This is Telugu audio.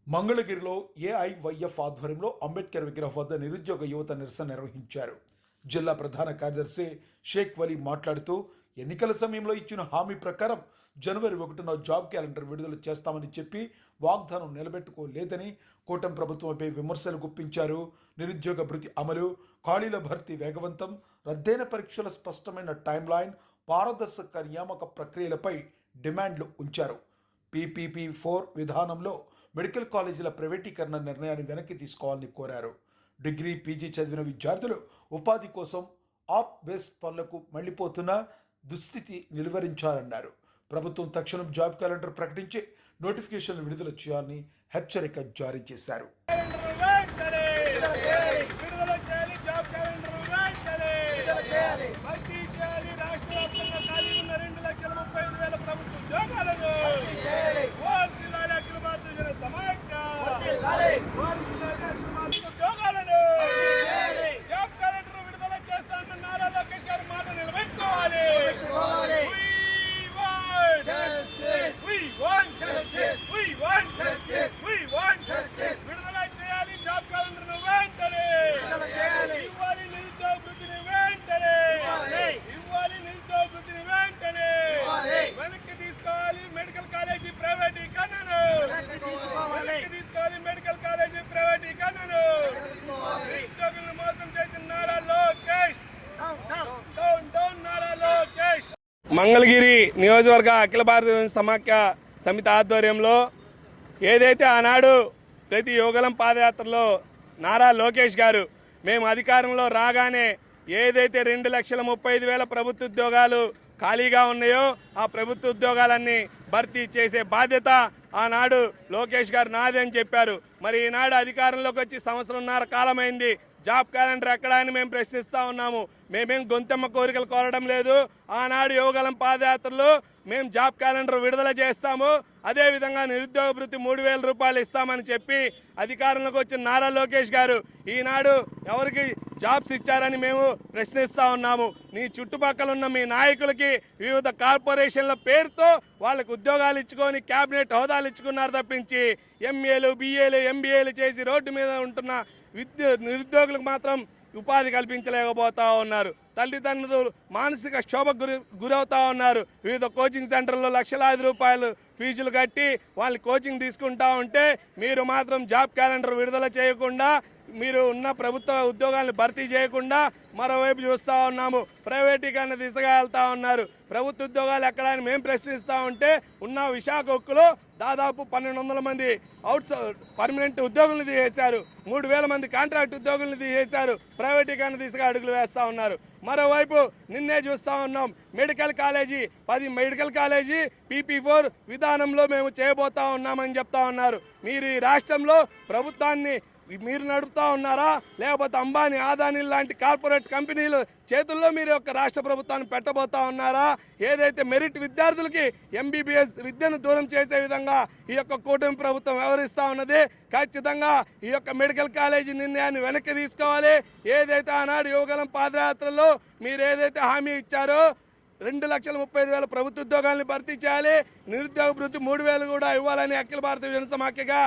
మంగళగిరిలో ఏఐవైఎఫ్ ఆధ్వర్యంలో అంబేద్కర్ విగ్రహం వద్ద నిరుద్యోగ యువత నిరసన నిర్వహించారు. జిల్లా ప్రధాన కార్యదర్శి షేక్ వలీ మాట్లాడుతూ ఎన్నికల సమయంలో ఇచ్చిన హామీ ప్రకారం జనవరి 1న జాబ్ క్యాలెండర్ విడుదల చేస్తామని చెప్పి వాగ్దానం నిలబెట్టుకోలేదని కూటమి ప్రభుత్వంపై విమర్శలు గుప్పించారు. నిరుద్యోగ భృతి అమలు, ఖాళీల భర్తీ వేగవంతం, రద్దయిన పరీక్షల స్పష్టమైన టైమ్లైన్, పారదర్శక నియామక ప్రక్రియలపై డిమాండ్లు ఉంచారు. PPP4 విధానంలో మెడికల్ కాలేజీల ప్రైవేటీకరణ నిర్ణయాన్ని వెనక్కి తీసుకోవాలని కోరారు. డిగ్రీ, పీజీ చదివిన విద్యార్థులు ఉపాధి కోసం ఆప్ బేస్డ్ పనులకు మళ్లిపోతున్న దుస్థితి నిలువరించారన్నారు. ప్రభుత్వం తక్షణం జాబ్ క్యాలెండర్ ప్రకటించి నోటిఫికేషన్లు విడుదల చేయాలని హెచ్చరిక జారీ చేశారు. మంగళగిరి నియోజకవర్గ అఖిల భారత సమాఖ్య సమితి ఆధ్వర్యంలో ఏదైతే ఆనాడు ప్రతి యువగలం పాదయాత్రలో నారా లోకేష్ గారు మేము అధికారంలో రాగానే ఏదైతే 2,35,000 ప్రభుత్వ ఉద్యోగాలు ఖాళీగా ఉన్నాయో ఆ ప్రభుత్వ ఉద్యోగాలన్నీ భర్తీ చేసే బాధ్యత ఆనాడు లోకేష్ గారు నాది అని చెప్పారు. మరి ఈనాడు అధికారంలోకి వచ్చి సంవత్సరంన్నర కాలమైంది. జాబ్ క్యాలెండర్ ఎక్కడా అని మేము ప్రశ్నిస్తూ ఉన్నాము. మేమేం గొంతెమ్మ కోరికలు కోరడం లేదు. ఆనాడు యువగలం పాదయాత్రలో మేము జాబ్ క్యాలెండర్ విడుదల చేస్తాము, అదేవిధంగా నిరుద్యోగ భృతి 3,000 రూపాయలు ఇస్తామని చెప్పి అధికారంలోకి వచ్చిన నారా లోకేష్ గారు ఈనాడు ఎవరికి జాబ్స్ ఇచ్చారని మేము ప్రశ్నిస్తూ ఉన్నాము. నీ చుట్టుపక్కల ఉన్న మీ నాయకులకి వివిధ కార్పొరేషన్ల పేరుతో వాళ్ళకు ఉద్యోగాలు ఇచ్చుకొని క్యాబినెట్ హోదాలు ఇచ్చుకున్నారు తప్పించి ఎంఏలు, బిఏలు, ఎంబీఏలు చేసి రోడ్డు మీద ఉంటున్న నిరుద్యోగులకు మాత్రం ఉపాధి కల్పించలేకపోతా ఉన్నారు. తల్లిదండ్రులు మానసిక క్షోభకు గురవుతా ఉన్నారు. వివిధ కోచింగ్ సెంటర్లో లక్షలాది రూపాయలు ఫీజులు కట్టి వాళ్ళు కోచింగ్ తీసుకుంటా ఉంటే మీరు మాత్రం జాబ్ క్యాలెండర్ విడుదల చేయకుండా, మీరు ఉన్న ప్రభుత్వ ఉద్యోగాలను భర్తీ చేయకుండా మరోవైపు చూస్తూ ఉన్నాము. ప్రైవేటీకరణ దిశగా వెళ్తా ఉన్నారు. ప్రభుత్వ ఉద్యోగాలు ఎక్కడ అని మేము ప్రశ్నిస్తూ ఉంటే ఉన్న విశాఖ ఉక్కులో దాదాపు 1,200 మంది పర్మనెంట్ ఉద్యోగులను తీసేశారు, 3,000 మంది కాంట్రాక్ట్ ఉద్యోగులను తీసేశారు. ప్రైవేటీకరణ దిశగా అడుగులు వేస్తూ ఉన్నారు. మరోవైపు నిన్నే చూస్తూ ఉన్నాం, medical college 10 medical college PP4 విధానంలో మేము చేయబోతా ఉన్నామని చెప్తా ఉన్నారు. మీరు ఈ రాష్ట్రంలో ప్రభుత్వాన్ని మీరు నడుపుతా ఉన్నారా, లేకపోతే అంబానీ, అదానీ లాంటి కార్పొరేట్ కంపెనీలు చేతుల్లో మీరు యొక్క రాష్ట్ర ప్రభుత్వాన్ని పెట్టబోతా ఉన్నారా? ఏదైతే మెరిట్ విద్యార్థులకి MBBS విద్యను దూరం చేసే విధంగా ఈ యొక్క కూటమి ప్రభుత్వం వ్యవహరిస్తూ ఉన్నది. ఖచ్చితంగా ఈ యొక్క మెడికల్ కాలేజీ నిర్ణయాన్ని వెనక్కి తీసుకోవాలి. ఏదైతే ఆనాడు యువగలం పాదయాత్రలో మీరు ఏదైతే హామీ ఇచ్చారో 2,35,000 ప్రభుత్వ ఉద్యోగాలను భర్తీ చేయాలి, నిరుద్యోగ భృతి 3,000 కూడా ఇవ్వాలని అఖిల భారత జనసమాఖ్యగా